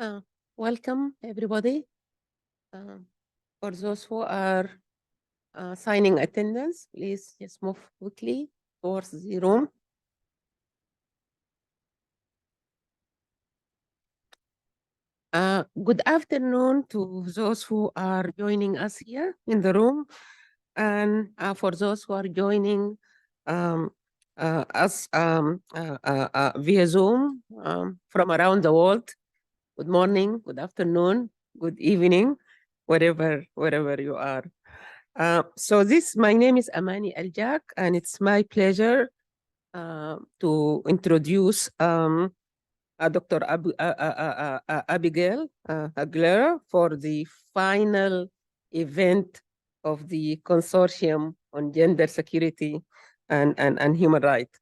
Uh, Welcome, everybody. Uh, for those who are signing attendance, please just move quickly towards the room. Good afternoon to those who are joining us here in the room, and for those who are joining um, us via Zoom from around the world. Good morning, good afternoon, good evening, wherever you are. My name is Amani Aljak, and it's my pleasure to introduce Dr. Abigail Aguilera for the final event of the Consortium on Gender Security and Human Rights.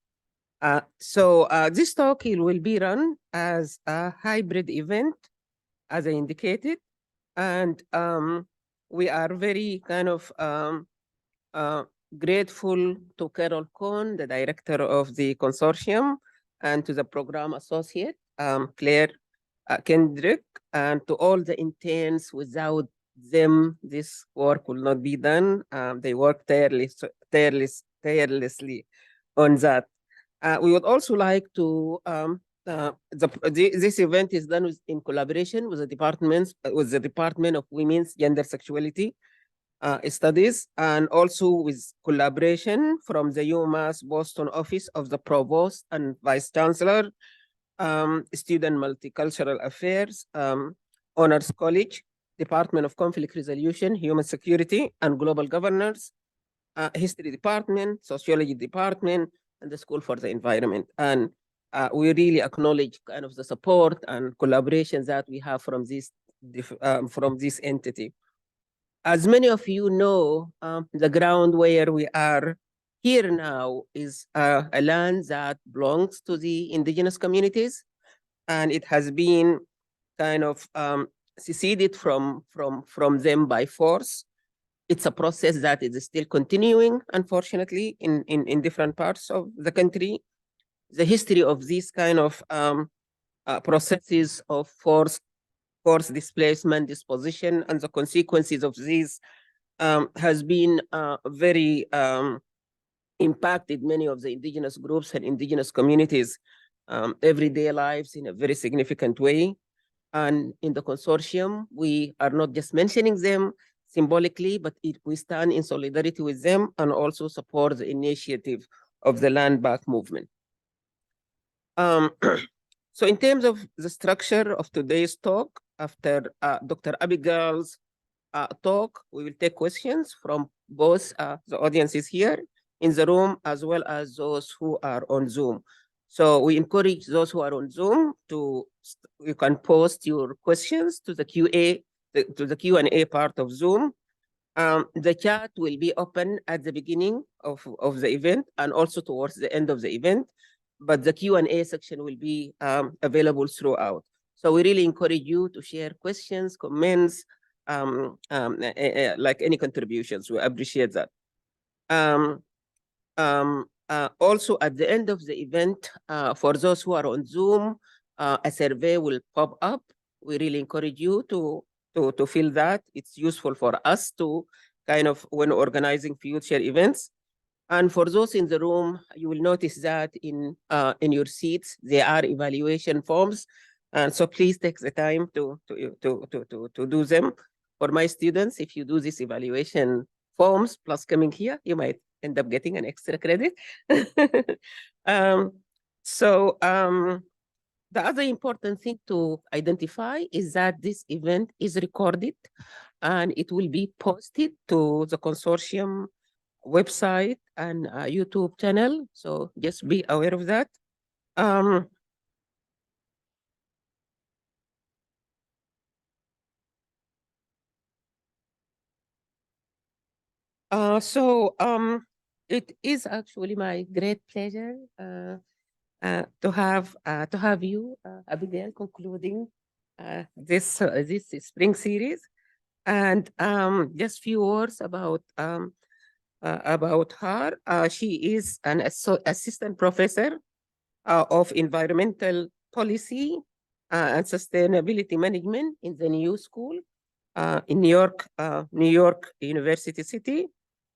This talk will be run as a hybrid event, as I indicated, and we are very kind of grateful to Carol Cohn, the director of the consortium, and to the program associate, Claire Kendrick, and to all the interns. Without them, this work will not be done. They work tirelessly on that. We would also like to this event is done in collaboration with the Department of Women's Gender Sexuality Studies, and also with collaboration from the UMass Boston Office of the Provost and Vice Chancellor, Student Multicultural Affairs, Honors College, Department of Conflict Resolution, Human Security and Global Governance, History Department, Sociology Department, and the School for the Environment. And we really acknowledge kind of the support and collaboration that we have from this entity. As many of you know, the ground where we are here now is a land that belongs to the indigenous communities, and it has been kind of seceded from them by force. It's a process that is still continuing, unfortunately, in different parts of the country. The history of these kind of processes of forced displacement, disposition, and the consequences of these has been very impacted many of the indigenous groups and indigenous communities' everyday lives in a very significant way. And in the consortium, we are not just mentioning them symbolically, but we stand in solidarity with them and also support the initiative of the Land Back movement. So in terms of the structure of today's talk, after Dr. Abigail's talk, we will take questions from both the audiences here in the room as well as those who are on Zoom. So we encourage those who are on Zoom you can post your questions to the Q&A part of Zoom. The chat will be open at the beginning of the event and also towards the end of the event, but the Q&A section will be available throughout. So we really encourage you to share questions, comments, like any contributions. We appreciate that. Also, at the end of the event, for those who are on Zoom, a survey will pop up. We really encourage you to fill that. It's useful for us to kind of when organizing future events. And for those in the room, you will notice that in your seats there are evaluation forms, and so please take the time to do them. For my students, if you do these evaluation forms plus coming here, you might end up getting an extra credit. The other important thing to identify is that this event is recorded and it will be posted to the consortium website and YouTube channel. So just be aware of that. It is actually my great pleasure to have you, Abigail, concluding this spring series, and just few words about her. She is an assistant professor of environmental policy and sustainability management in the New School in New York University City.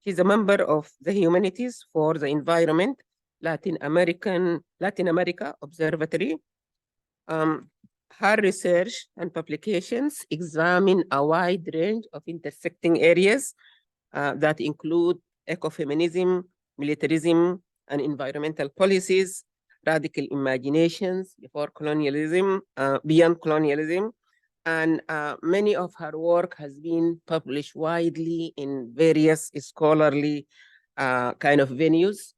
She's a member of the Humanities for the Environment Latin America Observatory. Her research and publications examine a wide range of intersecting areas that include ecofeminism, militarism, and environmental policies, radical imaginations before colonialism, beyond colonialism, and many of her work has been published widely in various scholarly kind of venues,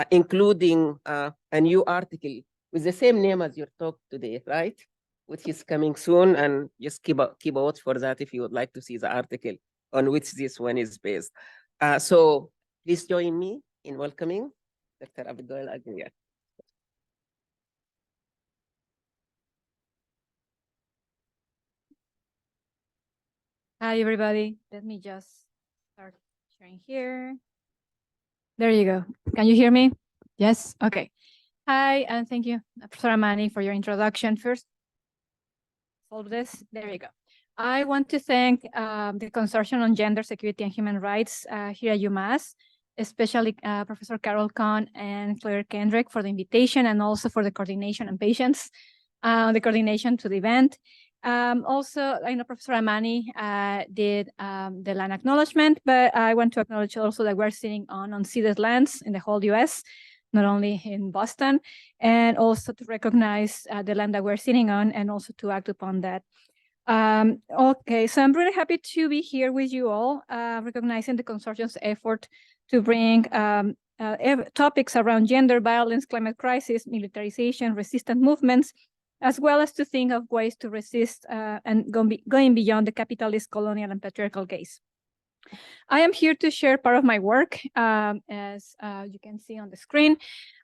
including a new article with the same name as your talk today, right? Which is coming soon, and just keep a watch for that if you would like to see the article on which this one is based. So please join me in welcoming Dr. Abigail Aguilera. Hi, everybody. Let me just start sharing here. There you go. Can you hear me? Yes? Okay. Hi, and thank you, Professor Amani, for your introduction. First, solve this. There you go. I want to thank the Consortium on Gender, Security, and Human Rights here at UMass, especially Professor Carol Kahn and Claire Kendrick for the invitation and also for the coordination and patience, the coordination to the event. Also, I know Professor Amani did the land acknowledgement, but I want to acknowledge also that we're sitting on unceded lands in the whole US, not only in Boston, and also to recognize the land that we're sitting on and also to act upon that. Okay, so I'm really happy to be here with you all, recognizing the consortium's effort to bring topics around gender violence, climate crisis, militarization, resistant movements, as well as to think of ways to resist and going beyond the capitalist, colonial, and patriarchal gaze. I am here to share part of my work, as you can see on the screen,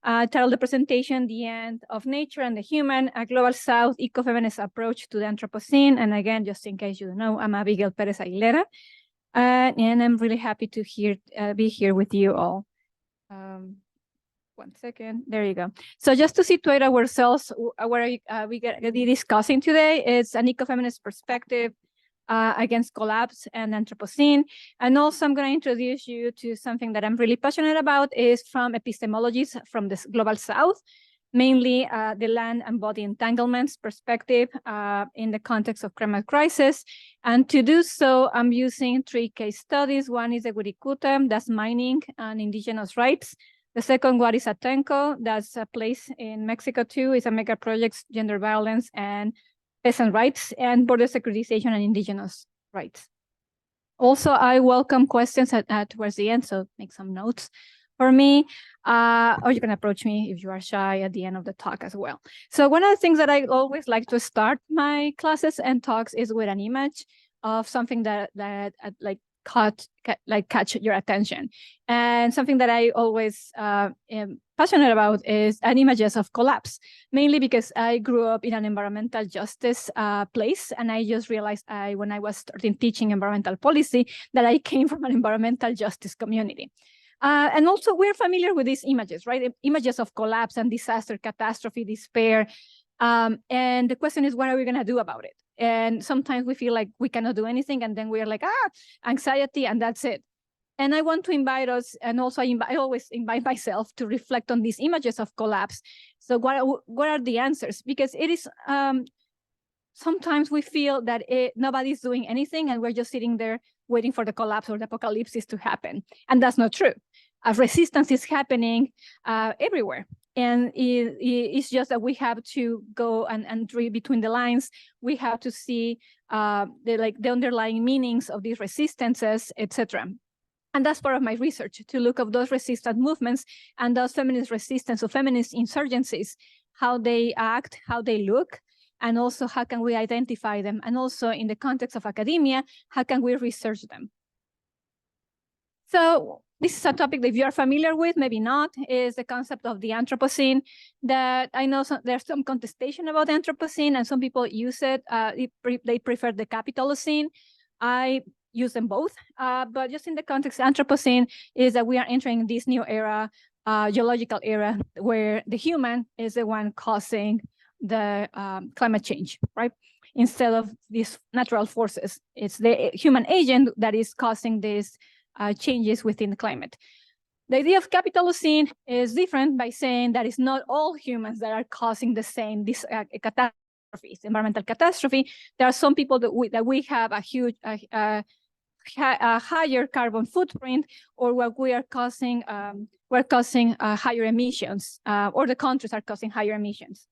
titled The Presentation, The End of Nature and the Human, a Global South Ecofeminist Approach to the Anthropocene. And again, just in case you don't know, I'm Abigail Pérez Aguilera, and I'm really happy to be here with you all. One second, there you go. So just to situate ourselves, what we going to be discussing today is an ecofeminist perspective against collapse and Anthropocene. And also I'm going to introduce you to something that I'm really passionate about, is from epistemologies from the Global South, mainly the land and body entanglements perspective in the context of climate crisis. And to do so, I'm using 3 case studies. One is the Wirikuta, that's mining and indigenous rights. The second one is Atenco, that's a place in Mexico too. It's a mega projects, gender violence and peasant rights, and border securitization and indigenous rights. Also, I welcome questions towards the end, so make some notes for me, or you can approach me if you are shy at the end of the talk as well. So one of the things that I always like to start my classes and talks is with an image of something that catch your attention. And something that I always am passionate about is images of collapse, mainly because I grew up in an environmental justice place, and I just realized when I was starting teaching environmental policy that I came from an environmental justice community. And also we're familiar with these images, right? Images of collapse and disaster, catastrophe, despair. And the question is, what are we going to do about it? And sometimes we feel like we cannot do anything, and then we are like, anxiety, and that's it. And I want to invite us, and also I always invite myself to reflect on these images of collapse. So what are the answers? Because it is, sometimes we feel that nobody's doing anything, and we're just sitting there waiting for the collapse or the apocalypse to happen. And that's not true. Resistance is happening everywhere. And it's just that we have to go and read between the lines. We have to see the underlying meanings of these resistances, etc. And that's part of my research, to look at those resistant movements and those feminist resistance or feminist insurgencies, how they act, how they look, and also how can we identify them. And also in the context of academia, how can we research them? So this is a topic that you are familiar with, maybe not, is the concept of the Anthropocene, that I know there's some contestation about the Anthropocene, and some people use it. They prefer the Capitalocene. I use them both, but just in the context, Anthropocene is that we are entering this new era, geological era, where the human is the one causing the climate change, right? Instead of these natural forces, it's the human agent that is causing these changes within the climate. The idea of Capitalocene is different by saying that it's not all humans that are causing the same catastrophes, environmental catastrophe. There are some people that we have a huge, a higher carbon footprint, or what we are causing, we're causing higher emissions, or the countries are causing higher emissions.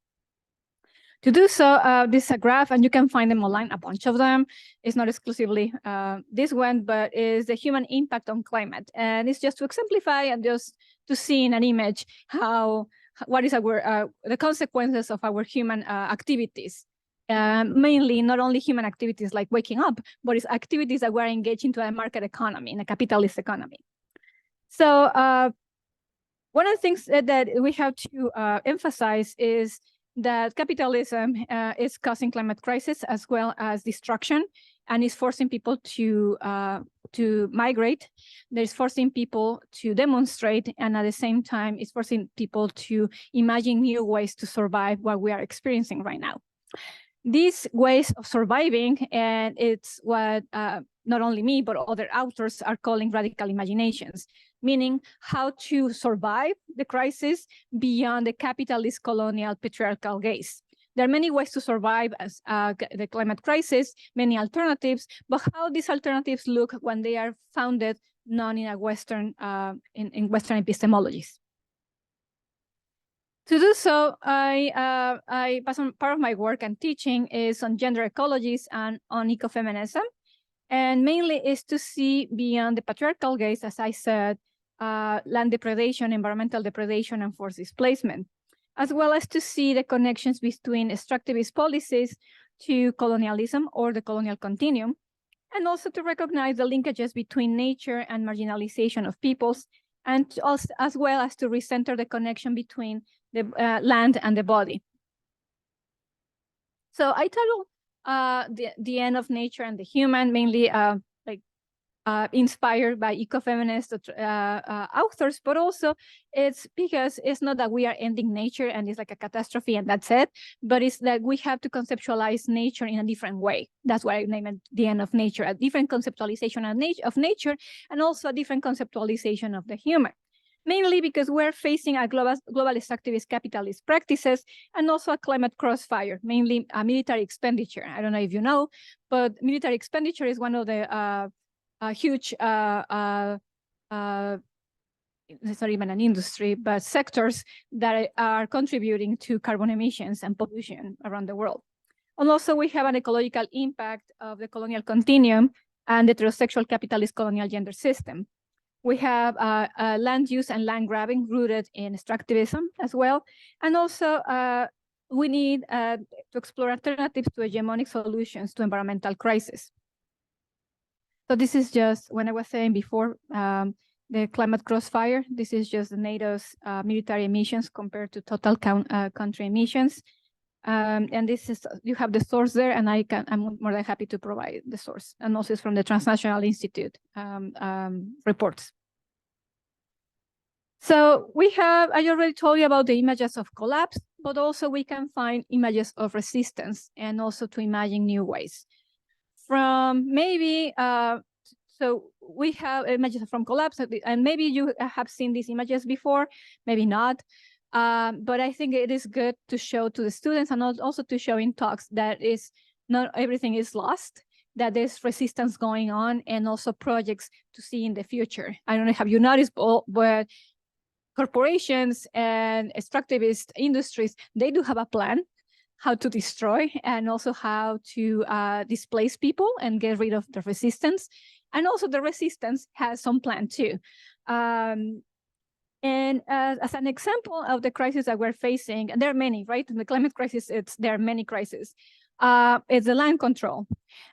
To do so, this is a graph, and you can find them online, a bunch of them. It's not exclusively this one, but is the human impact on climate. And it's just to exemplify and just to see in an image what is the consequences of our human activities. Mainly not only human activities like waking up, but it's activities that we're engaged into a market economy, in a capitalist economy. So one of the things that we have to emphasize is that capitalism is causing climate crisis as well as destruction, and is forcing people to migrate. There's forcing people to demonstrate, and at the same time, it's forcing people to imagine new ways to survive what we are experiencing right now. These ways of surviving, and it's what not only me, but other authors are calling radical imaginations, meaning how to survive the crisis beyond the capitalist, colonial, patriarchal gaze. There are many ways to survive as the climate crisis, many alternatives, but how these alternatives look when they are founded not in a Western, in Western epistemologies. To do so, part of my work and teaching is on gender ecologies and on ecofeminism, and mainly is to see beyond the patriarchal gaze, as I said, land depredation, environmental depredation, and forced displacement, as well as to see the connections between extractivist policies to colonialism or the colonial continuum, and also to recognize the linkages between nature and marginalization of peoples, and also, as well as to recenter the connection between the land and the body. So I titled the end of nature and the human, mainly inspired by ecofeminist authors, but also it's because it's not that we are ending nature and it's like a catastrophe and that's it, but it's that we have to conceptualize nature in a different way. That's why I named it the end of nature, a different conceptualization of nature, and also a different conceptualization of the human. Mainly because we're facing a global extractivist capitalist practices, and also a climate crossfire, mainly a military expenditure. I don't know if you know, but military expenditure is one of the huge, it's not even an industry, but sectors that are contributing to carbon emissions and pollution around the world. And also we have an ecological impact of the colonial continuum and the heterosexual capitalist colonial gender system. We have land use and land grabbing rooted in extractivism as well. And also we need to explore alternatives to hegemonic solutions to environmental crisis. So this is just, when I was saying before, the climate crossfire, this is just the NATO's military emissions compared to total country emissions. And this is, you have the source there, and I'm more than happy to provide the source. And also it's from the Transnational Institute reports. So we have, I already told you about the images of collapse, but also we can find images of resistance and also to imagine new ways. From maybe, so we have images from collapse, and maybe you have seen these images before, maybe not. But I think it is good to show to the students and also to show in talks that is not everything is lost, that there's resistance going on, and also projects to see in the future. I don't know, have you noticed, but corporations and extractivist industries, they do have a plan how to destroy and also how to displace people and get rid of the resistance. And also the resistance has some plan too. And as an example of the crisis that we're facing, and there are many, right? In the climate crisis, there are many crises. It's the land control.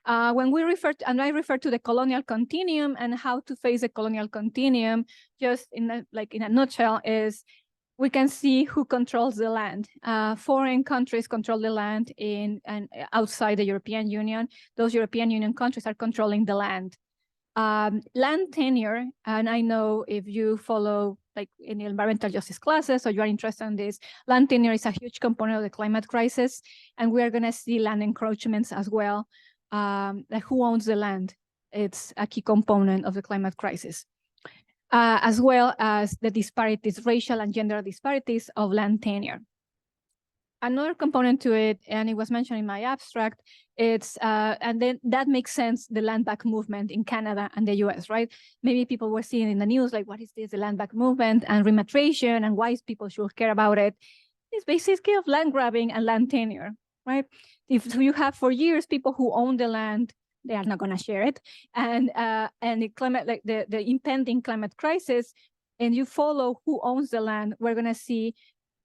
When we refer to, and I refer to the colonial continuum and how to face the colonial continuum, just in a nutshell, is we can see who controls the land. Foreign countries control the land in and outside the European Union. Those European Union countries are controlling the land. Land tenure, and I know if you follow like in environmental justice classes or you are interested in this, land tenure is a huge component of the climate crisis, and we are going to see land encroachments as well. Like who owns the land? It's a key component of the climate crisis, as well as the disparities, racial and gender disparities of land tenure. Another component to it, and it was mentioned in my abstract, it's, and then that makes sense, the land back movement in Canada and the US, right? Maybe people were seeing in the news, like, what is this, the land back movement and rematriation, and why people should care about it? It's basically of land grabbing and land tenure, right? If you have for years people who own the land, they are not going to share it, and the climate, like the impending climate crisis, and you follow who owns the land, we're going to see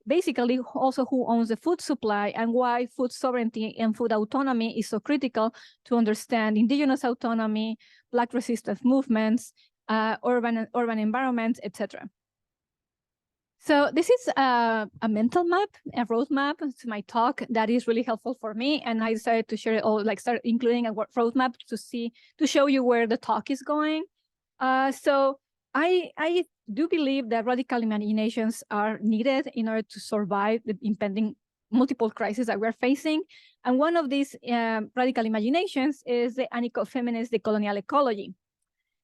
basically also who owns the food supply and why food sovereignty and food autonomy is so critical to understand indigenous autonomy, Black resistance movements, urban environments, etc. So this is a mental map, a roadmap to my talk that is really helpful for me, and I decided to share it all, like start including a roadmap to show you where the talk is going. So I do believe that radical imaginations are needed in order to survive the impending multiple crises that we're facing. And one of these radical imaginations is the ecofeminist decolonial ecology.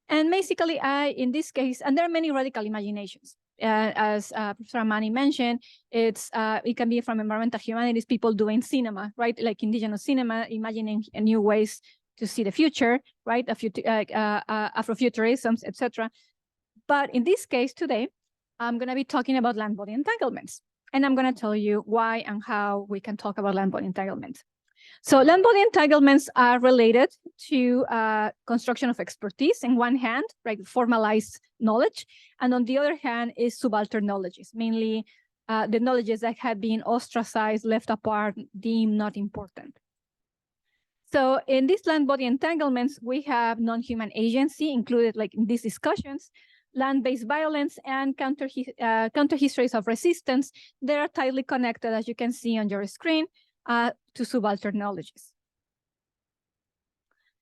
And basically, in this case, and there are many radical imaginations. As Professor Amani mentioned, it can be from environmental humanities, people doing cinema, right? Like indigenous cinema, imagining new ways to see the future, right? Afrofuturisms, etc. But in this case today, I'm going to be talking about land body entanglements. And I'm going to tell you why and how we can talk about land body entanglements. So land body entanglements are related to construction of expertise in one hand, right, formalized knowledge, and on the other hand is subaltern knowledges, mainly the knowledges that have been ostracized, left apart, deemed not important. So in these land body entanglements, we have non-human agency included, like in these discussions, land-based violence and counter histories of resistance. They are tightly connected, as you can see on your screen, to subaltern knowledges.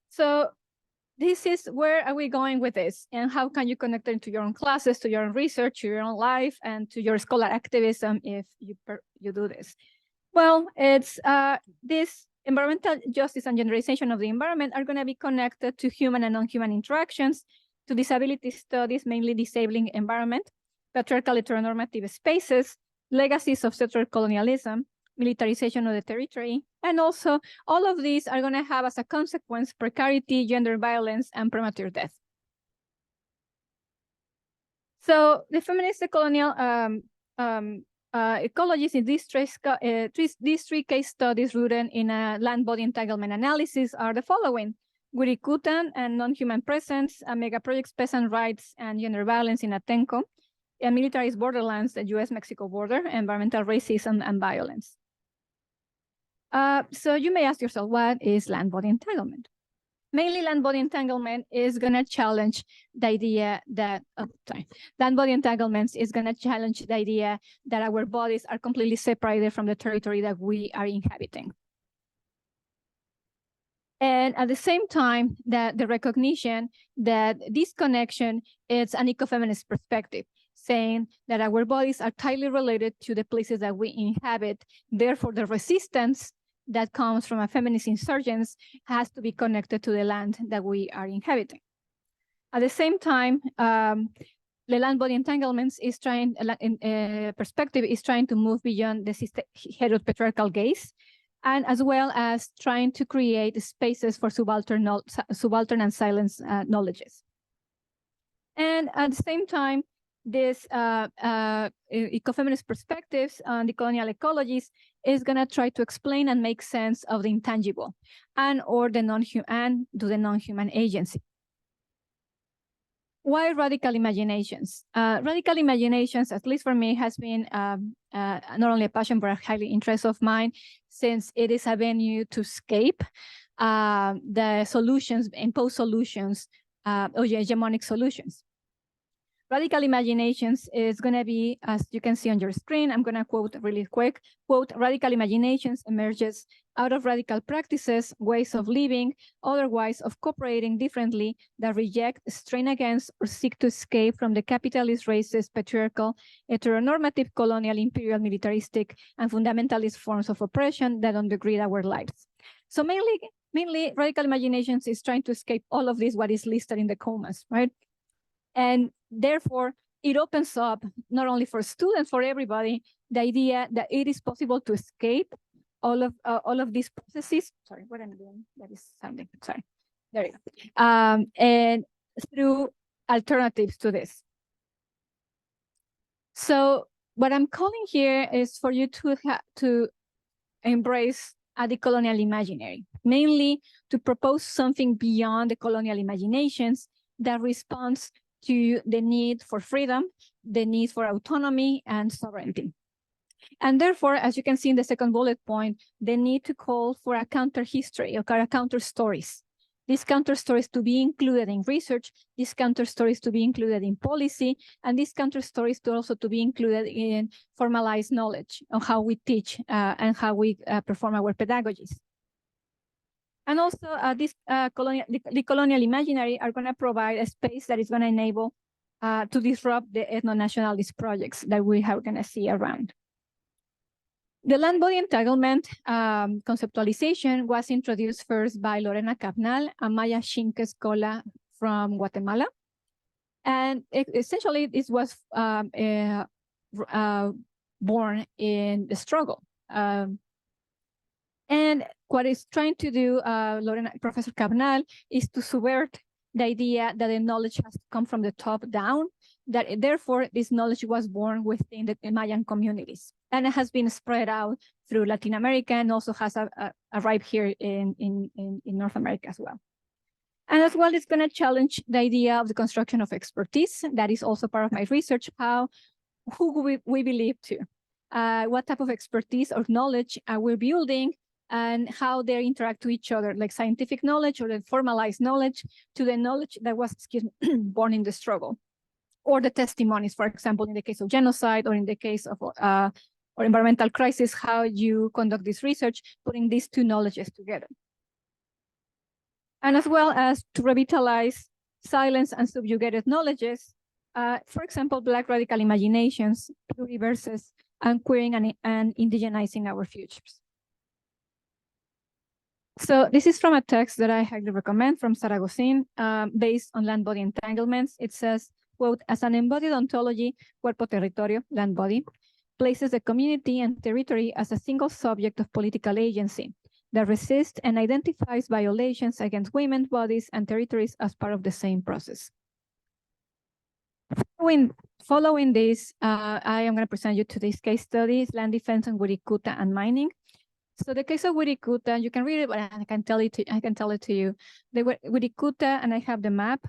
So this is where are we going with this, and how can you connect it to your own classes, to your own research, to your own life, and to your scholar activism if you do this? Well, it's this environmental justice and genderization of the environment are going to be connected to human and non-human interactions, to disability studies, mainly disabling environment, patriarchal heteronormative spaces, legacies of settler colonialism, militarization of the territory, and also all of these are going to have as a consequence precarity, gender violence, and premature death. So the feminist colonial ecologies in these three case studies rooted in a land body entanglement analysis are the following: Wirikutan and non-human presence, mega projects, peasant rights, and gender violence in Atenco, and militarized borderlands, the US-Mexico border, environmental racism and violence. So you may ask yourself, what is land body entanglement? Mainly land body entanglement is going to challenge the idea that, land body entanglements is going to challenge the idea that our bodies are completely separated from the territory that we are inhabiting. And at the same time, that the recognition that this connection is an ecofeminist perspective, saying that our bodies are tightly related to the places that we inhabit. Therefore, the resistance that comes from a feminist insurgence has to be connected to the land that we are inhabiting. At the same time, the land body entanglements is trying, perspective is trying to move beyond the heteropatriarchal gaze, and as well as trying to create spaces for subaltern and silence knowledges. And at the same time, this ecofeminist perspectives on the colonial ecologies is going to try to explain and make sense of the intangible and or the non-human agency. Why radical imaginations? Radical imaginations, at least for me, has been not only a passion but a highly interest of mine, since it is a venue to escape the solutions, imposed solutions, or hegemonic solutions. Radical imaginations is going to be, as you can see on your screen, I'm going to quote really quick, quote, radical imaginations emerges out of radical practices, ways of living, otherwise of cooperating differently that reject, strain against, or seek to escape from the capitalist, racist, patriarchal, heteronormative, colonial, imperial, militaristic, and fundamentalist forms of oppression that undergird our lives. So mainly radical imaginations is trying to escape all of this, what is listed in the commas, right? And therefore, it opens up, not only for students, for everybody, the idea that it is possible to escape all of these processes. Sorry, what I'm doing, that is sounding, sorry. There you go. And through alternatives to this. So what I'm calling here is for you to embrace the colonial imaginary, mainly to propose something beyond the colonial imaginations that responds to the need for freedom, the need for autonomy and sovereignty. And therefore, as you can see in the second bullet point, the need to call for a counter history or counter stories. These counter stories to be included in research, these counter stories to be included in policy, and these counter stories to also to be included in formalized knowledge on how we teach and how we perform our pedagogies. And also the colonial imaginary are going to provide a space that is going to enable to disrupt the ethno-nationalist projects that we are going to see around. The land body entanglement conceptualization was introduced first by Lorena Cabnal and Maya Xinque Escola from Guatemala. And essentially, this was born in the struggle. And what it's trying to do, Professor Cabnal, is to subvert the idea that the knowledge has to come from the top down, that therefore this knowledge was born within the Mayan communities. And it has been spread out through Latin America and also has arrived here in North America as well. And as well, it's going to challenge the idea of the construction of expertise. That is also part of my research, who we believe to, what type of expertise or knowledge we're building, and how they interact to each other, like scientific knowledge or the formalized knowledge to the knowledge that was, born in the struggle, or the testimonies, for example, in the case of genocide or in the case of or environmental crisis, how you conduct this research, putting these two knowledges together. And as well as to revitalize silence and subjugated knowledges, for example, Black radical imaginations, pluriverses, and queering and indigenizing our futures. So this is from a text that I highly recommend from Zaragozin, based on land body entanglements. It says, quote, as an embodied ontology, cuerpo territorio, land body, places the community and territory as a single subject of political agency that resists and identifies violations against women's bodies and territories as part of the same process. Following this, I am going to present you today's case studies, land defense and Wirikuta and mining. So the case of Wirikuta, you can read it, but I can tell it to you. The Wirikuta, and I have the map.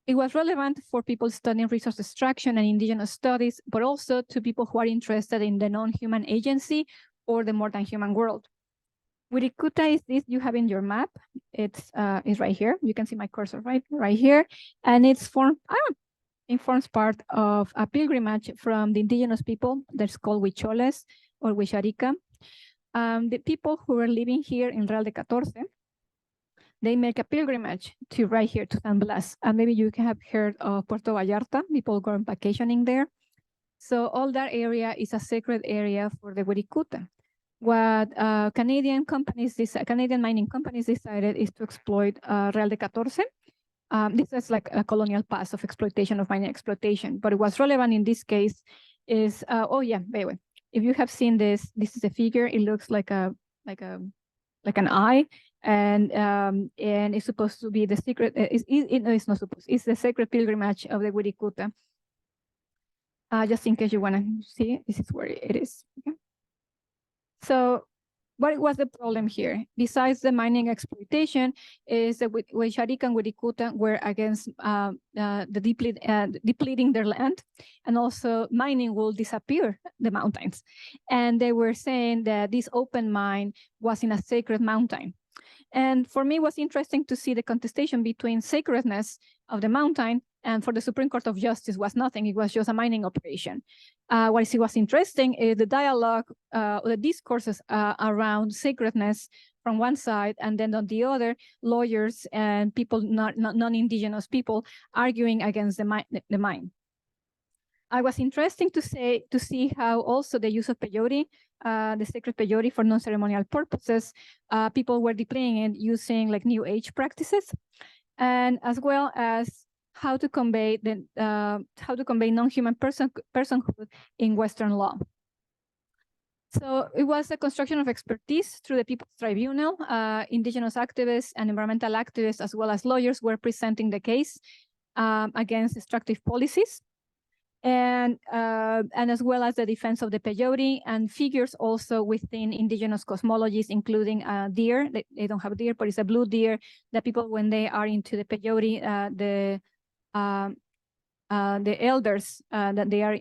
It was relevant for people studying resource extraction and indigenous studies, but also to people who are interested in the non-human agency or the more than human world. Wirikuta is this you have in your map. It's right here. You can see my cursor right here, and it forms part of a pilgrimage from the indigenous people that's called Huicholes or Huixarica. The people who are living here in Real de Catorce, they make a pilgrimage to right here to San Blas. And maybe you have heard of Puerto Vallarta, people go vacationing there. So all that area is a sacred area for the Wirikuta. What Canadian mining companies decided is to exploit Real de Catorce. This is like a colonial past of exploitation, of mining exploitation, but it was relevant in this case is, oh yeah, by the way, if you have seen this, this is a figure. It looks like an eye, and it's supposed to be the secret. It's not supposed. It's the sacred pilgrimage of the Wirikuta. Just in case you want to see, this is where it is. Okay. So what was the problem here? Besides the mining exploitation, is that Huixarica and Wirikuta were against depleting their land, and also mining will disappear the mountains. And they were saying that this open mine was in a sacred mountain. And for me, it was interesting to see the contestation between sacredness of the mountain and for the Supreme Court of Justice was nothing. It was just a mining operation. What was interesting is the dialogue, the discourses around sacredness from one side, and then on the other, lawyers and people, non-indigenous people, arguing against the mine. It was interesting to see how also the use of peyote, the sacred peyote for non-ceremonial purposes, people were deploying it using like New Age practices, and as well as how to convey non-human personhood in Western law. So it was a construction of expertise through the People's Tribunal. Indigenous activists and environmental activists, as well as lawyers, were presenting the case against destructive policies, and as well as the defense of the peyote, and figures also within indigenous cosmologies, including deer. They don't have deer, but it's a blue deer that people, when they are into the peyote, the elders that they are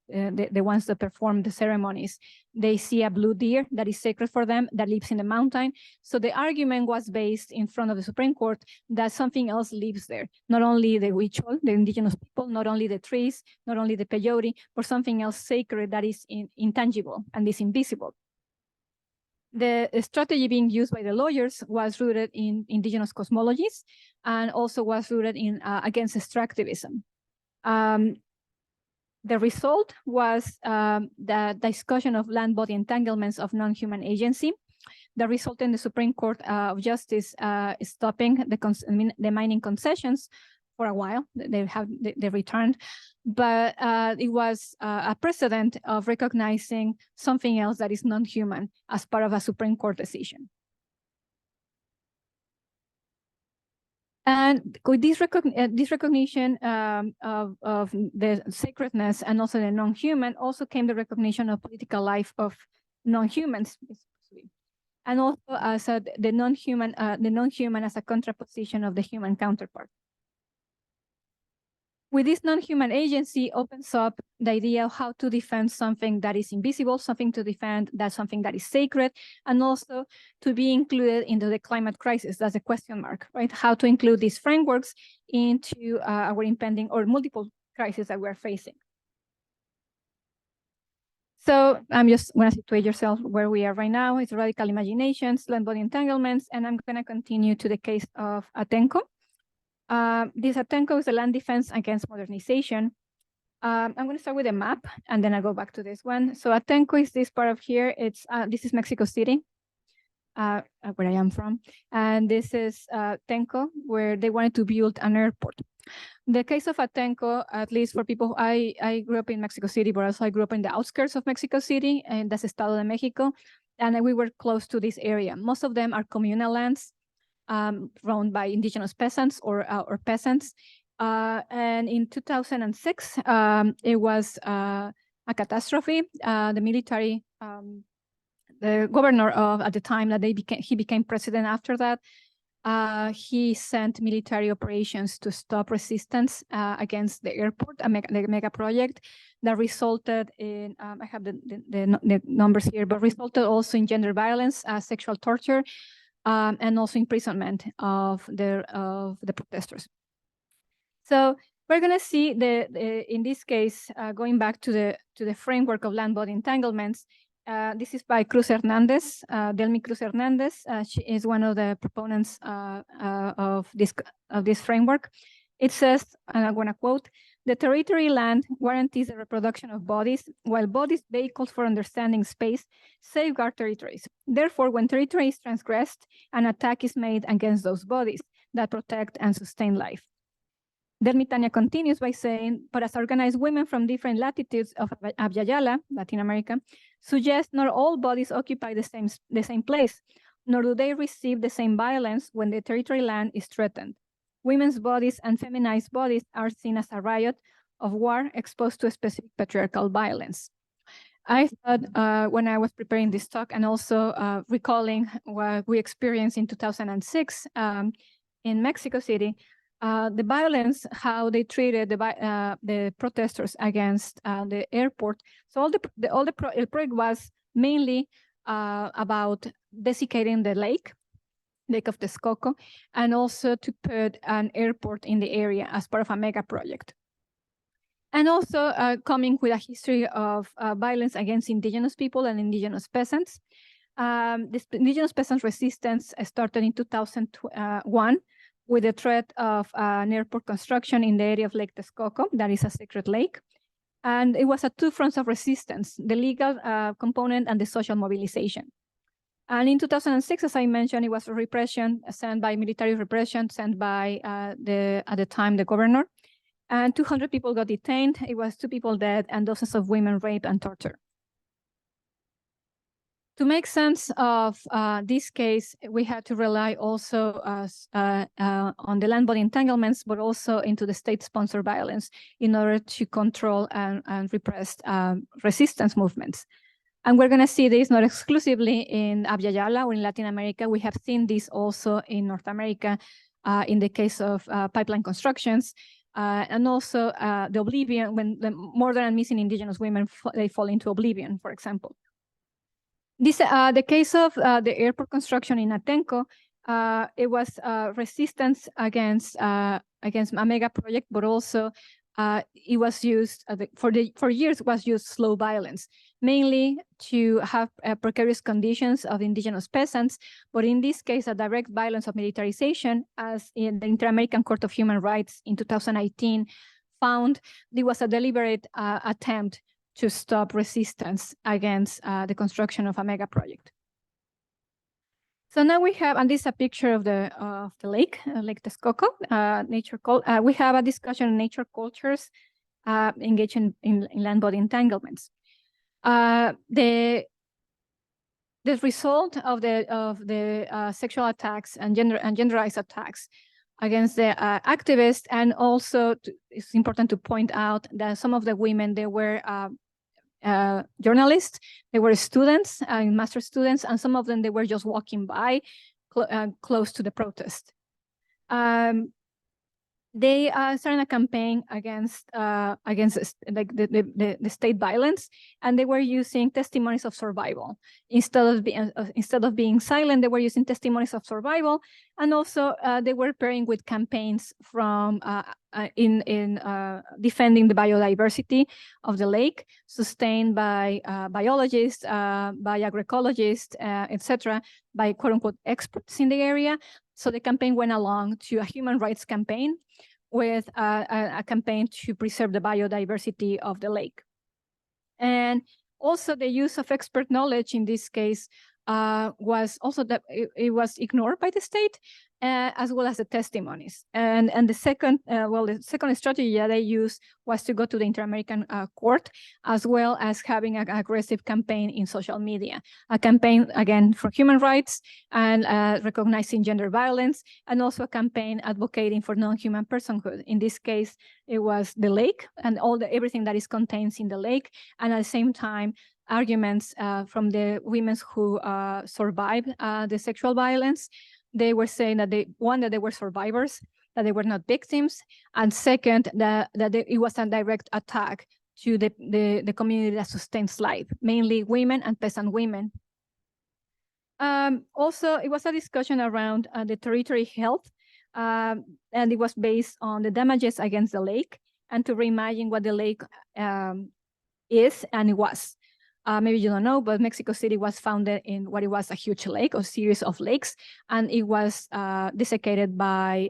the ones that perform the ceremonies, they see a blue deer that is sacred for them, that lives in the mountain. So the argument was based in front of the Supreme Court that something else lives there, not only the ritual, the indigenous people, not only the trees, not only the peyote, but something else sacred that is intangible and is invisible. The strategy being used by the lawyers was rooted in indigenous cosmologies, and also was rooted in against extractivism. The result was the discussion of land body entanglements of non-human agency that resulted in the Supreme Court of Justice stopping the mining concessions for a while. They returned, but it was a precedent of recognizing something else that is non-human as part of a Supreme Court decision. And with this recognition of the sacredness and also the non-human, also came the recognition of political life of non-humans, and also as the non-human as a contraposition of the human counterpart. With this non-human agency opens up the idea of how to defend something that is invisible, something to defend that's something that is sacred, and also to be included into the climate crisis. That's a question mark, right? How to include these frameworks into our impending or multiple crises that we're facing. So I'm just going to situate yourself where we are right now. It's radical imaginations, land body entanglements, and I'm going to continue to the case of Atenco. This Atenco is a land defense against modernization. I'm going to start with a map, and then I'll go back to this one. So Atenco is this part of here. It's this is Mexico City, where I am from, and this is Atenco, where they wanted to build an airport. The case of Atenco, at least for people, I grew up in Mexico City, but also I grew up in the outskirts of Mexico City, and that's Estado de Mexico, and we were close to this area. Most of them are communal lands, run by indigenous peasants or peasants. And in 2006, it was a catastrophe. The military, the governor at the time that he became president after that, he sent military operations to stop resistance against the airport, the mega project that resulted in, I have the numbers here, but resulted also in gender violence, sexual torture, and also imprisonment of the protesters. So we're going to see in this case, going back to the framework of land body entanglements. This is by Cruz Hernandez, Delmi Cruz Hernandez. She is one of the proponents of this framework. It says, and I'm going to quote, "The territory land guarantees the reproduction of bodies, while bodies, vehicles for understanding space, safeguard territories. Therefore, when territory is transgressed, an attack is made against those bodies that protect and sustain life." Dermitania continues by saying, "But as organized women from different latitudes of Abyayala, Latin America, suggest not all bodies occupy the same place, nor do they receive the same violence when the territory land is threatened. Women's bodies and feminized bodies are seen as a riot of war exposed to a specific patriarchal violence." I thought when I was preparing this talk and also recalling what we experienced in 2006 in Mexico City, the violence, how they treated the protesters against the airport. So the project was mainly about desiccating the lake. Lake of Texcoco, and also to put an airport in the area as part of a mega project. And also coming with a history of violence against indigenous people and indigenous peasants. This indigenous peasant resistance started in 2001 with the threat of an airport construction in the area of Lake Texcoco, that is a sacred lake. And it was a two fronts of resistance, the legal component and the social mobilization. And in 2006, as I mentioned, it was a repression sent by military repression sent by at the time, the governor. And 200 people got detained. It was 2 people dead and dozens of women raped and tortured. To make sense of this case, we had to rely also on the land body entanglements, but also into the state-sponsored violence in order to control and repress resistance movements. And we're going to see this not exclusively in Abya Yala or in Latin America. We have seen this also in North America in the case of pipeline constructions, and also the oblivion, when the murdered and missing indigenous women, they fall into oblivion, for example. This, the case of the airport construction in Atenco, it was resistance against a mega project, but also it was used for years. It was used slow violence, mainly to have precarious conditions of indigenous peasants. But in this case, a direct violence of militarization, as in the Inter-American Court of Human Rights in 2018 found, there was a deliberate attempt to stop resistance against the construction of a mega project. So now we have, and this is a picture of the lake, Lake Texcoco, we have a discussion on nature cultures engaged in land body entanglements. The result of the sexual attacks and genderized attacks against the activists, and also it's important to point out that some of the women, they were journalists, they were students, master students, and some of them, they were just walking by close to the protest. They started a campaign against like the state violence, and they were using testimonies of survival instead of being silent. They were using testimonies of survival, and also they were pairing with campaigns from in defending the biodiversity of the lake, sustained by biologists, by agroecologists, etc., by quote unquote experts in the area. So the campaign went along to a human rights campaign with a campaign to preserve the biodiversity of the lake. And also the use of expert knowledge in this case was also that it was ignored by the state, as well as the testimonies. And the second, the second strategy that they used was to go to the Inter-American Court, as well as having an aggressive campaign in social media, a campaign, again, for human rights and recognizing gender violence, and also a campaign advocating for non-human personhood. In this case, it was the lake and everything that is contained in the lake, and at the same time, arguments from the women who survived the sexual violence. They were saying that that they were survivors, that they were not victims, and second, that it was a direct attack to the community that sustains life, mainly women and peasant women. Also, it was a discussion around the territory health, and it was based on the damages against the lake, and to reimagine what the lake is and it was. Maybe you don't know, but Mexico City was founded in what it was a huge lake, or series of lakes, and it was desiccated by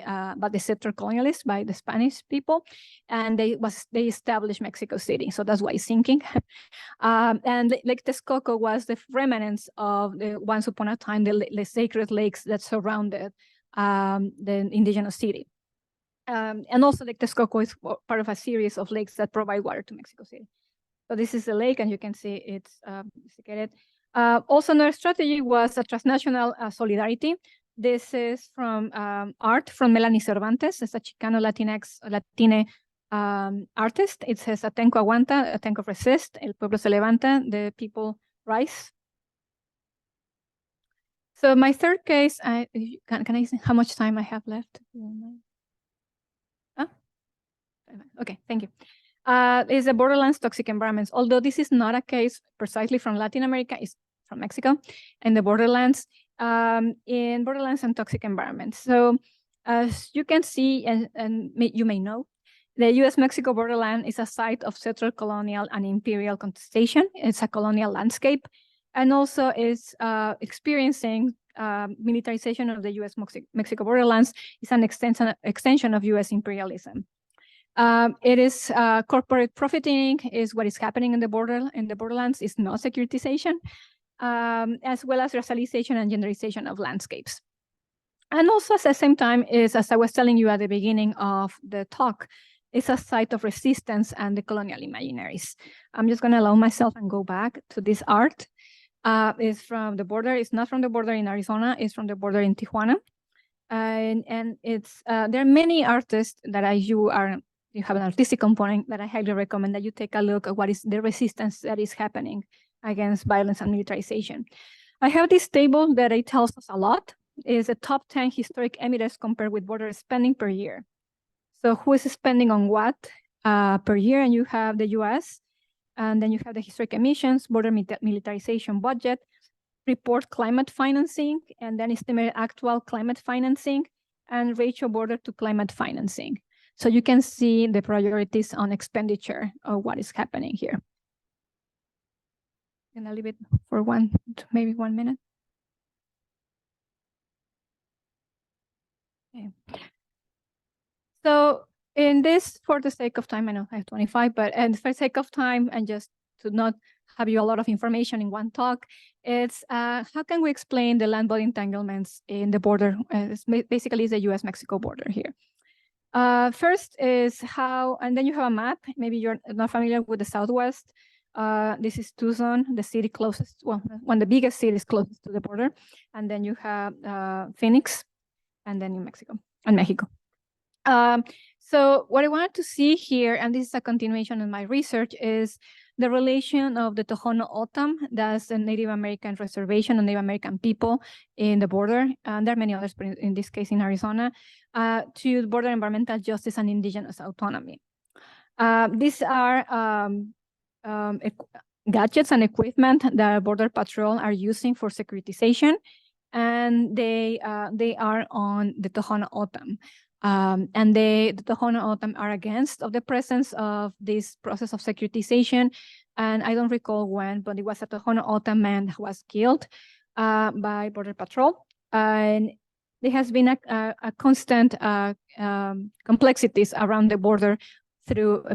the settler colonialists, by the Spanish people, and they established Mexico City. So that's why it's sinking. And Lake Texcoco was the remnants of the once upon a time the sacred lakes that surrounded the indigenous city. And also Lake Texcoco is part of a series of lakes that provide water to Mexico City. So this is the lake, and you can see it's desiccated. Also, another strategy was a transnational solidarity. This is from art from Melanie Cervantes. It's a Chicano Latine artist. It says, Atenco aguanta, Atenco resist, el pueblo se levanta, the people rise. So my third case, can I see how much time I have left? Oh? Okay, thank you. Is the borderlands toxic environments. Although this is not a case precisely from Latin America, it's from Mexico and the borderlands. in borderlands and toxic environments. So as you can see, and you may know, the US-Mexico borderland is a site of settler colonial and imperial contestation. It's a colonial landscape, and also is experiencing militarization of the US-Mexico borderlands is an extension of US imperialism. It is corporate profiting is what is happening in the borderlands. It's not securitization, as well as racialization and genderization of landscapes. And also at the same time is, as I was telling you at the beginning of the talk, it's a site of resistance and the colonial imaginaries. I'm just gonna allow myself and go back to this art. It's from the border. It's not from the border in Arizona. It's from the border in Tijuana. And it's there are many artists that you have an artistic component that I highly recommend that you take a look at what is the resistance that is happening against violence and militarization. I have this table that it tells us a lot. Is a top 10 historic evidence compared with border spending per year. So who is spending on what per year? And you have the US, and then you have the historic emissions, border militarization budget, report climate financing, and then estimate actual climate financing, and ratio border to climate financing. So you can see the priorities on expenditure of what is happening here. I'm gonna leave it for maybe 1 minute. Okay. So in this, for the sake of time, I know I have 25, but and for the sake of time and just to not have you a lot of information in one talk, it's how can we explain the land border entanglements in the border? Basically, it's the US-Mexico border here. First is how, and then you have a map. Maybe you're not familiar with the Southwest. This is Tucson, the city closest, well, one of the biggest cities closest to the border. And then you have Phoenix, and then New Mexico and Mexico. So what I wanted to see here, and this is a continuation of my research, is the relation of the Tohono O'odham, that's a Native American reservation of Native American people in the border, and there are many others, but in this case in Arizona, to border environmental justice and indigenous autonomy. These are gadgets and equipment that Border Patrol are using for securitization, and they are on the Tohono O'odham. And the Tohono O'odham are against of the presence of this process of securitization. And I don't recall when, but it was a Tohono O'odham man who was killed by Border Patrol. And there has been a constant complexities around the border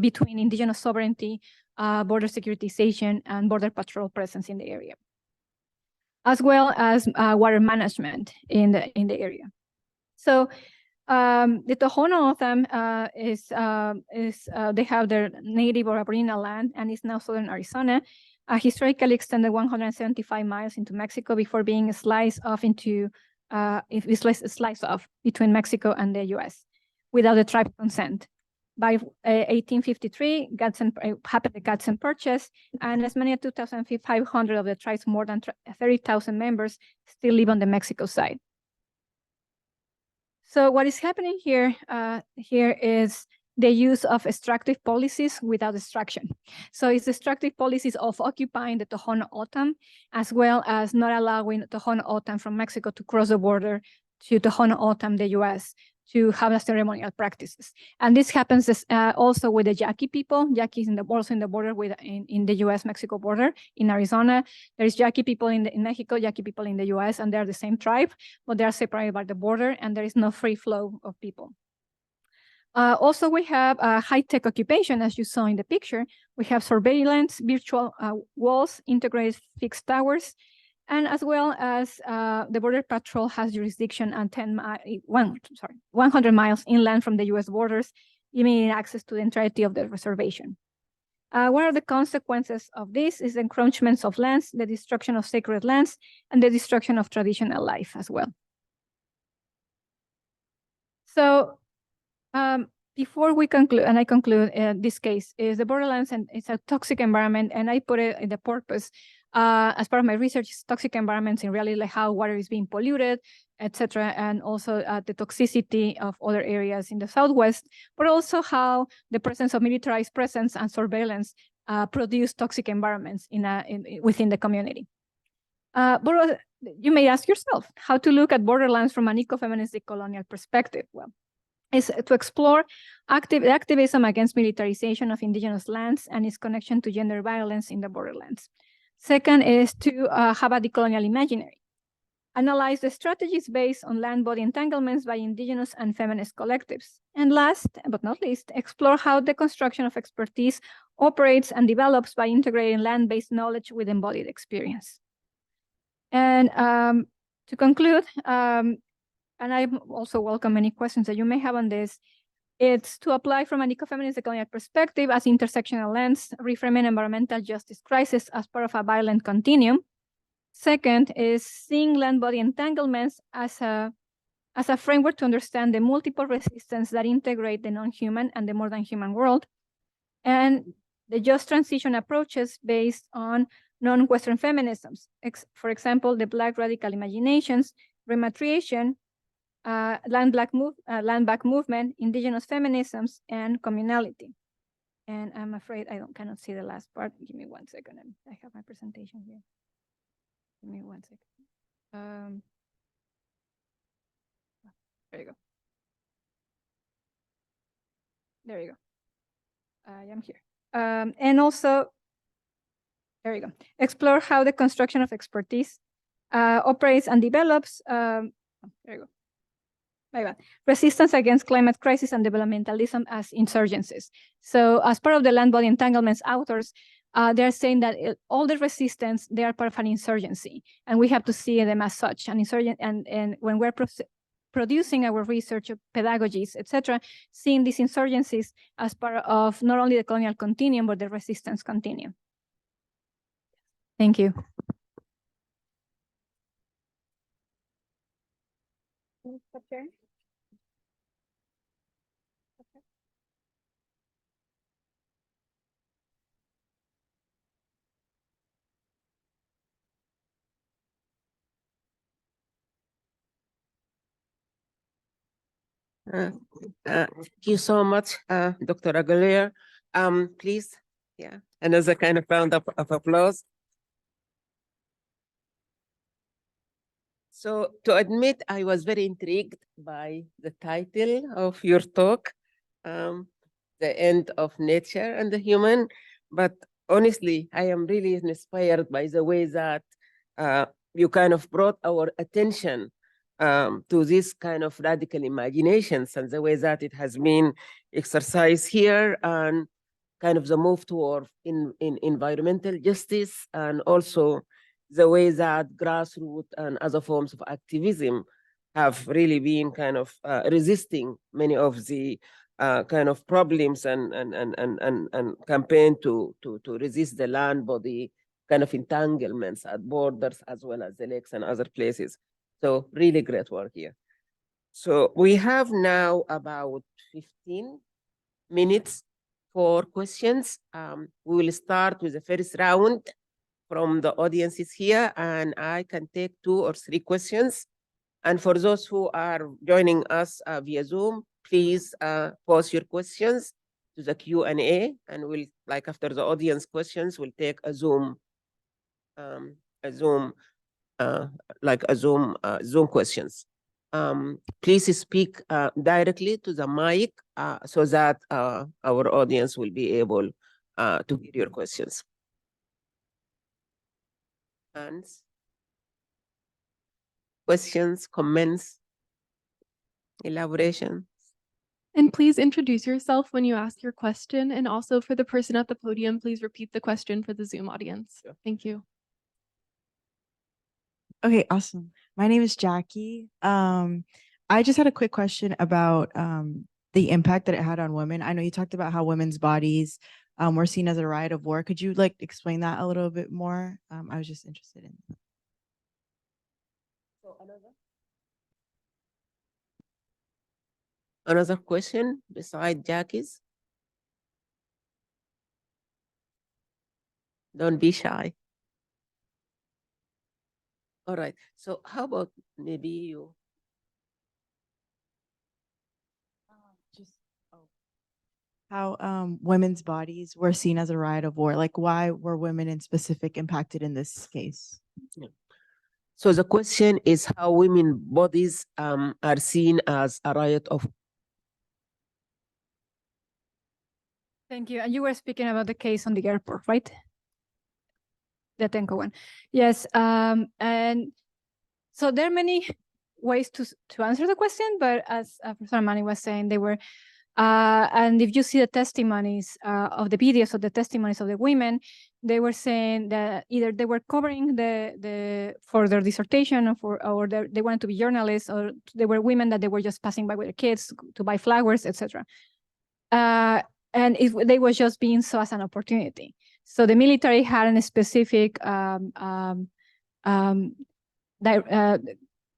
between indigenous sovereignty, border securitization, and Border Patrol presence in the area, as well as water management in the area. So the Tohono O'odham they have their native or aboriginal land, and it's now southern Arizona, historically extended 175 miles into Mexico before being sliced off between Mexico and the US without the tribe's consent. By 1853, happened the Gadsden Purchase, and as many as 2,500 of the tribe's more than 30,000 members still live on the Mexico side. So what is happening here is the use of extractive policies without extraction. So it's extractive policies of occupying the Tohono O'odham, as well as not allowing Tohono O'odham from Mexico to cross the border to Tohono O'odham, the US, to have the ceremonial practices. And this happens also with the Yaqui people. Yaqui is also in the border in the US-Mexico border. In Arizona, there is Yaqui people in Mexico, Yaqui people in the US, and they're the same tribe, but they are separated by the border, and there is no free flow of people. Also, we have high-tech occupation, as you saw in the picture. We have surveillance, virtual walls, integrated fixed towers, and as well as the Border Patrol has jurisdiction on 100 miles inland from the US borders, giving access to the entirety of the reservation. What are the consequences of this? Is the encroachments of lands, the destruction of sacred lands, and the destruction of traditional life as well. So before we conclude, and I conclude this case, is the borderlands, and it's a toxic environment, and I put it in the purpose as part of my research is toxic environments in reality, like how water is being polluted, etc., and also the toxicity of other areas in the Southwest, but also how the presence of militarized presence and surveillance produce toxic environments within the community. You may ask yourself how to look at borderlands from an ecofeministic colonial perspective. Well, is to explore activism against militarization of indigenous lands and its connection to gender violence in the borderlands. Second is to have a decolonial imaginary. Analyze the strategies based on land-body entanglements by indigenous and feminist collectives. And last but not least, explore how the construction of expertise operates and develops by integrating land-based knowledge with embodied experience. And to conclude, and I also welcome any questions that you may have on this, it's to apply from an ecofeminist colonial perspective as intersectional lens, reframing environmental justice crisis as part of a violent continuum. Second is seeing land-body entanglements as a framework to understand the multiple resistance that integrate the non-human and the more than human world. And the just transition approaches based on non-Western feminisms. For example, the Black radical imaginations, rematriation, land back movement, indigenous feminisms, and communality. And I'm afraid I cannot see the last part. Give me 1 second. I have my presentation here. Give me 1 second. There you go. There you go. I am here. And also, there you go. Explore how the construction of expertise operates and develops. There you go. My bad. Resistance against climate crisis and developmentalism as insurgencies. So as part of the land body entanglements authors, they're saying that all the resistance, they are part of an insurgency, and we have to see them as such, an insurgent. And when we're producing our research pedagogies, etc., seeing these insurgencies as part of not only the colonial continuum, but the resistance continuum. Thank you. Thank you so much, Dr. Aguilera. Please, another kind of round of applause. So to admit, I was very intrigued by the title of your talk, The End of Nature and the Human. But honestly, I am really inspired by the way that you kind of brought our attention to this kind of radical imaginations and the way that it has been exercised here, and kind of the move toward in environmental justice, and also the way that grassroots and other forms of activism have really been kind of resisting many of the kind of problems and campaign to resist the land body kind of entanglements at borders as well as the lakes and other places. So really great work here. So we have now about 15 minutes for questions. We will start with the first round from the audiences here, and I can take 2 or 3 questions. And for those who are joining us via Zoom, please post your questions to the Q&A, and we'll, like after the audience questions, we'll take a Zoom Zoom questions. Please speak directly to the mic so that our audience will be able to hear your questions. And questions, comments, elaboration. And please introduce yourself when you ask your question. And also for the person at the podium, please repeat the question for the Zoom audience. Sure. Thank you. Okay, awesome. My name is Jackie. I just had a quick question about the impact that it had on women. I know you talked about how women's bodies were seen as a riot of war. Could you like explain that a little bit more? I was just interested in that. So another question beside Jackie's? Don't be shy. All right. So how about maybe you? How women's bodies were seen as a riot of war. Like, why were women in specific impacted in this case? Yeah. So the question is how women bodies are seen as a riot of. Thank you. And you were speaking about the case on the airport, right? The Tenko one. Yes. And so there are many ways to answer the question, but as Professor Mani was saying, they were, and if you see the testimonies of the videos of the testimonies of the women, they were saying that either they were covering the for their dissertation or they wanted to be journalists, or they were women that they were just passing by with their kids to buy flowers, etc. And they were just being saw as an opportunity. So the military had a specific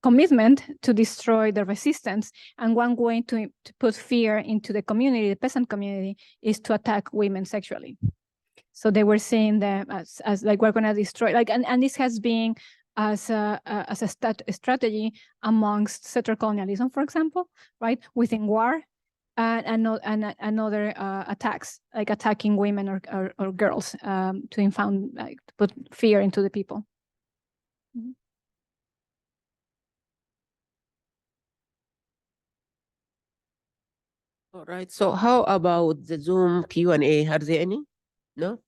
commitment to destroy the resistance, and one way to put fear into the community, the peasant community, is to attack women sexually. So they were seeing them as like, we're going to destroy, like, and this has been as a strategy amongst settler colonialism, for example, right, within war, and other attacks, like attacking women or girls, to infound, like, to put fear into the people. Mm-hmm. All right. So how about the Zoom Q&A? Are there any? No?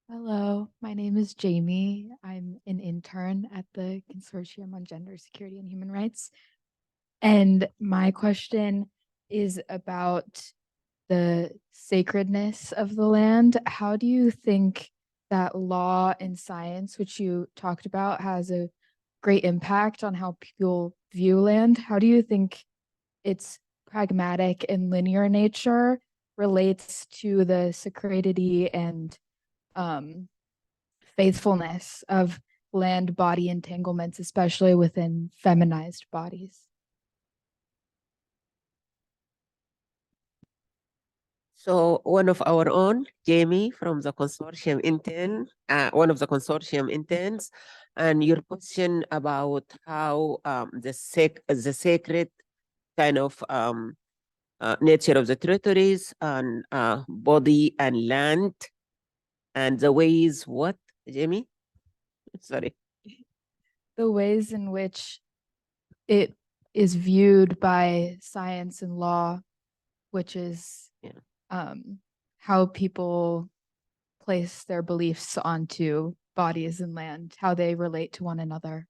Hello, my name is Jamie. I'm an intern at the Consortium on Gender, Security, and Human Rights. And my question is about the sacredness of the land. How do you think that law and science, which you talked about, has a great impact on how people view land? How do you think its pragmatic and linear nature relates to the sacredity and faithfulness of land body entanglements, especially within feminized bodies? So one of our own, Jamie, from the consortium intern, one of the consortium interns, and your question about how the sacred kind of nature of the territories and body and land, and the ways what, Jamie? Sorry. The ways in which it is viewed by science and law, which is how people place their beliefs onto bodies and land, how they relate to one another.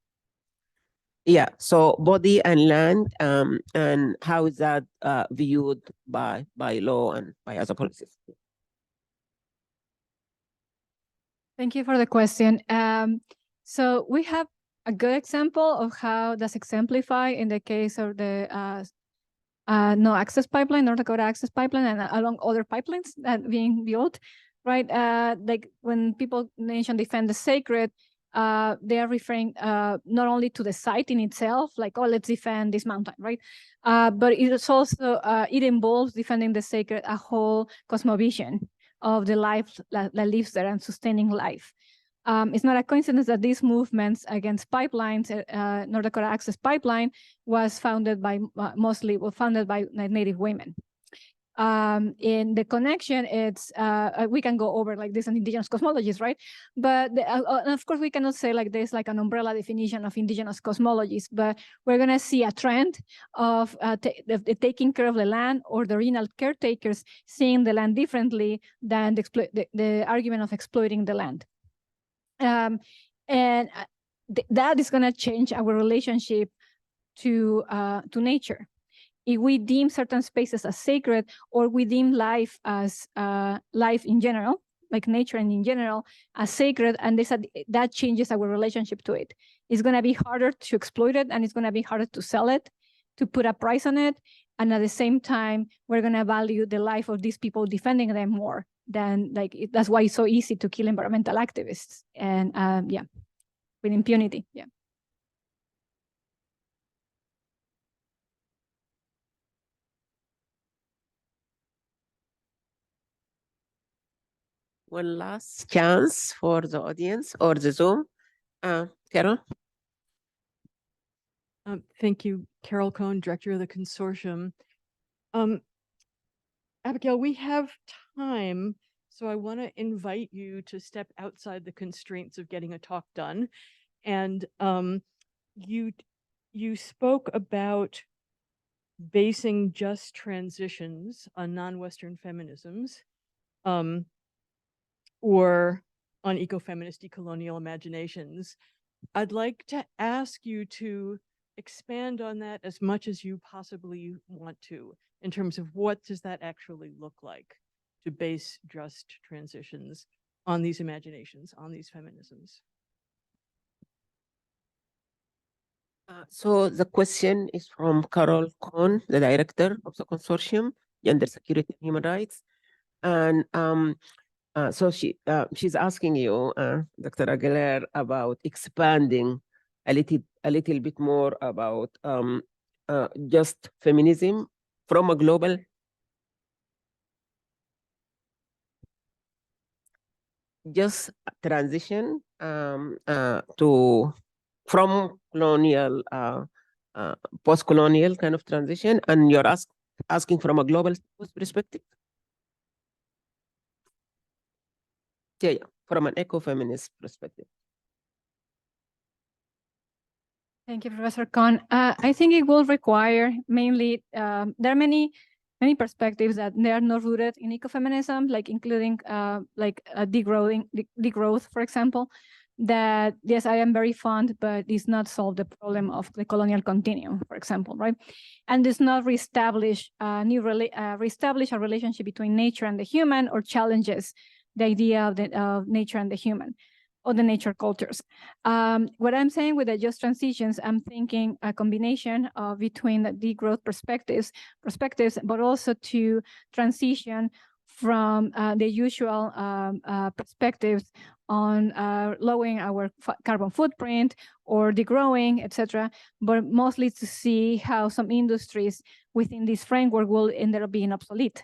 Yeah, so body and land, and how is that viewed by law and by other policies? Thank you for the question. So we have a good example of how that's exemplified in the case of the no access pipeline, North Dakota access pipeline, and along other pipelines that being built, right? Like when people mention defend the sacred, they are referring not only to the site in itself, like, oh, let's defend this mountain, right? But it's also, it involves defending the sacred, a whole cosmovision of the life that lives there and sustaining life. It's not a coincidence that these movements against pipelines, North Dakota Access Pipeline, was founded by Native women. In the connection, it's we can go over like this in Indigenous cosmologies, right? But of course, we cannot say like there's like an umbrella definition of Indigenous cosmologies, but we're gonna see a trend of the taking care of the land, or the original caretakers seeing the land differently than the argument of exploiting the land. And that is going to change our relationship to nature. If we deem certain spaces as sacred, or we deem life as life in general, like nature and in general, as sacred, and that changes our relationship to it. It's going to be harder to exploit it, and it's going to be harder to sell it, to put a price on it. And at the same time, we're going to value the life of these people defending them more than, like, that's why it's so easy to kill environmental activists. And yeah, with impunity. Yeah. One last chance for the audience or the Zoom. Carol? Thank you, Carol Cohn, Director of the Consortium. Abigail, we have time, so I want to invite you to step outside the constraints of getting a talk done. And you spoke about basing just transitions on non-Western feminisms, or on ecofeminist, decolonial imaginations. I'd like to ask you to expand on that as much as you possibly want to, in terms of what does that actually look like to base just transitions on these imaginations, on these feminisms. So the question is from Carol Cohn, the director of the consortium, Gender Security and Human Rights. And so she's asking you, Dr. Aguilera, about expanding a little bit more about just feminism from a global just transition to from colonial post-colonial kind of transition, and you're asking from a global perspective. Yeah, from an ecofeminist perspective. Thank you, Professor Kohn. I think it will require mainly, there are many perspectives that they are not rooted in ecofeminism, like including degrowth, for example, that yes, I am very fond, but does not solve the problem of the colonial continuum, for example, right? And does not reestablish reestablish a relationship between nature and the human, or challenges the idea of nature and the human, or the nature cultures. What I'm saying with the just transitions, I'm thinking a combination of between the degrowth perspectives, but also to transition from the usual perspectives on lowering our carbon footprint or degrowing, etc., but mostly to see how some industries within this framework will end up being obsolete.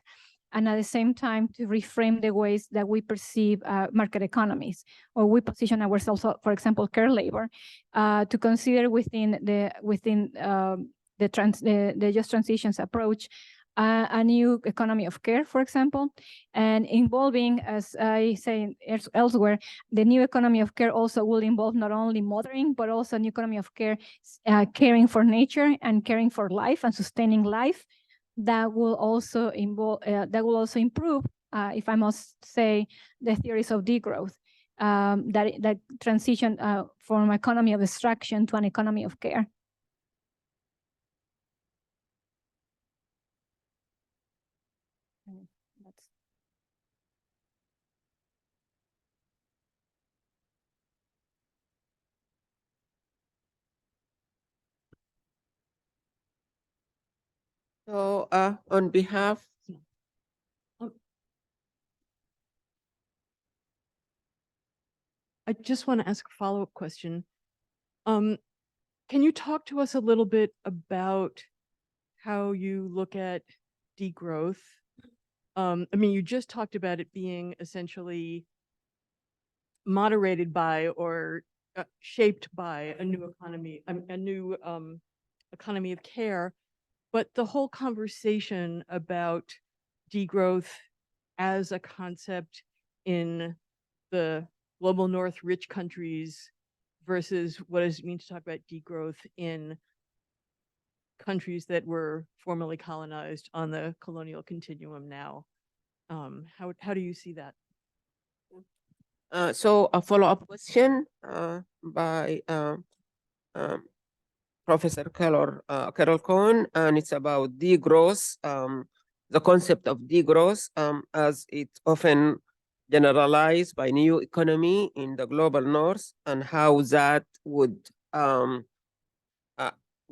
And at the same time, to reframe the ways that we perceive market economies, or we position ourselves, for example, care labor, to consider within the just transitions approach, a new economy of care, for example, and involving, as I say elsewhere, the new economy of care also will involve not only mothering, but also a new economy of care, caring for nature and caring for life and sustaining life. That will also involve, improve, if I must say, the theories of degrowth, that transition from economy of extraction to an economy of care. So on behalf, I just want to ask a follow-up question. Can you talk to us a little bit about how you look at degrowth? I mean, you just talked about it being essentially moderated by or shaped by a new economy, a new economy of care. But the whole conversation about degrowth as a concept in the global north rich countries versus what does it mean to talk about degrowth in countries that were formerly colonized on the colonial continuum now. How do you see that? so a follow-up question by Professor Carol Cohn, and it's about degrowth, the concept of degrowth, as it's often generalized by new economy in the global north, and how that would,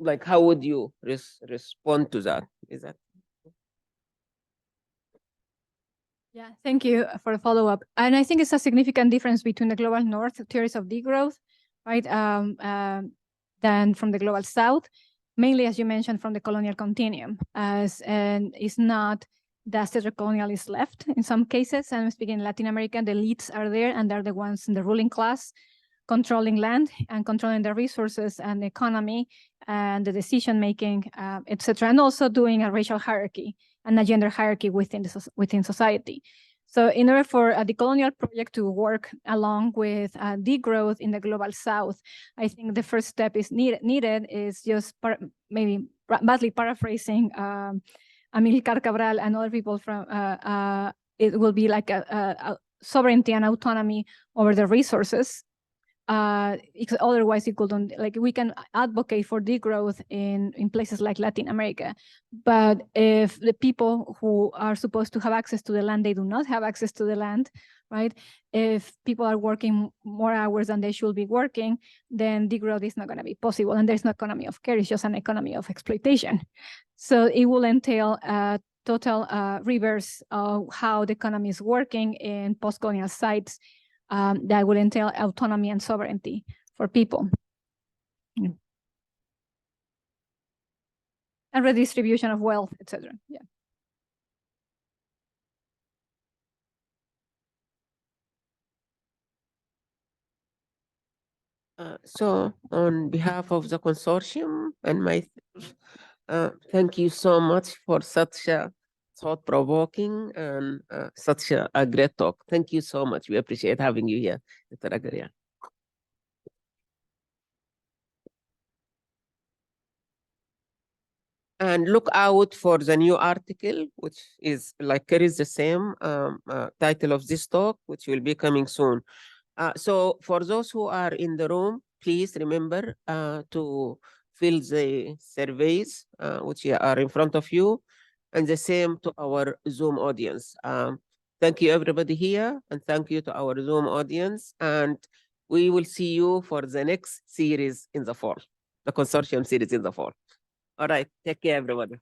like, how would you respond to that? Is that? Yeah, thank you for the follow-up. And I think it's a significant difference between the global north theories of degrowth, right, than from the global south, mainly, as you mentioned, from the colonial continuum, and it's not the ancestral colonialists left in some cases. And speaking in Latin America, the elites are there, and they're the ones in the ruling class controlling land and controlling the resources and the economy and the decision-making, etc., and also doing a racial hierarchy and a gender hierarchy within within society. So in order for the colonial project to work along with degrowth in the global south, I think the first step is needed is just maybe badly paraphrasing Amilcar Cabral and other people from, it will be like a sovereignty and autonomy over the resources. Because otherwise it couldn't, like, we can advocate for degrowth in places like Latin America, but if the people who are supposed to have access to the land, they do not have access to the land, right? If people are working more hours than they should be working, then degrowth is not going to be possible, and there's no economy of care, it's just an economy of exploitation. So it will entail a total reverse of how the economy is working in post-colonial sites. That will entail autonomy and sovereignty for people. Yeah. And redistribution of wealth, etc. Yeah. So on behalf of the consortium and myself, thank you so much for such a thought-provoking and such a great talk. Thank you so much. We appreciate having you here, Dr. Agaria. And look out for the new article, which is like carries the same title of this talk, which will be coming soon. So for those who are in the room, please remember to fill the surveys which are in front of you, and the same to our Zoom audience. Thank you everybody here, and thank you to our Zoom audience, and we will see you for the next series in the fall, the consortium series in the fall. All right, take care everybody.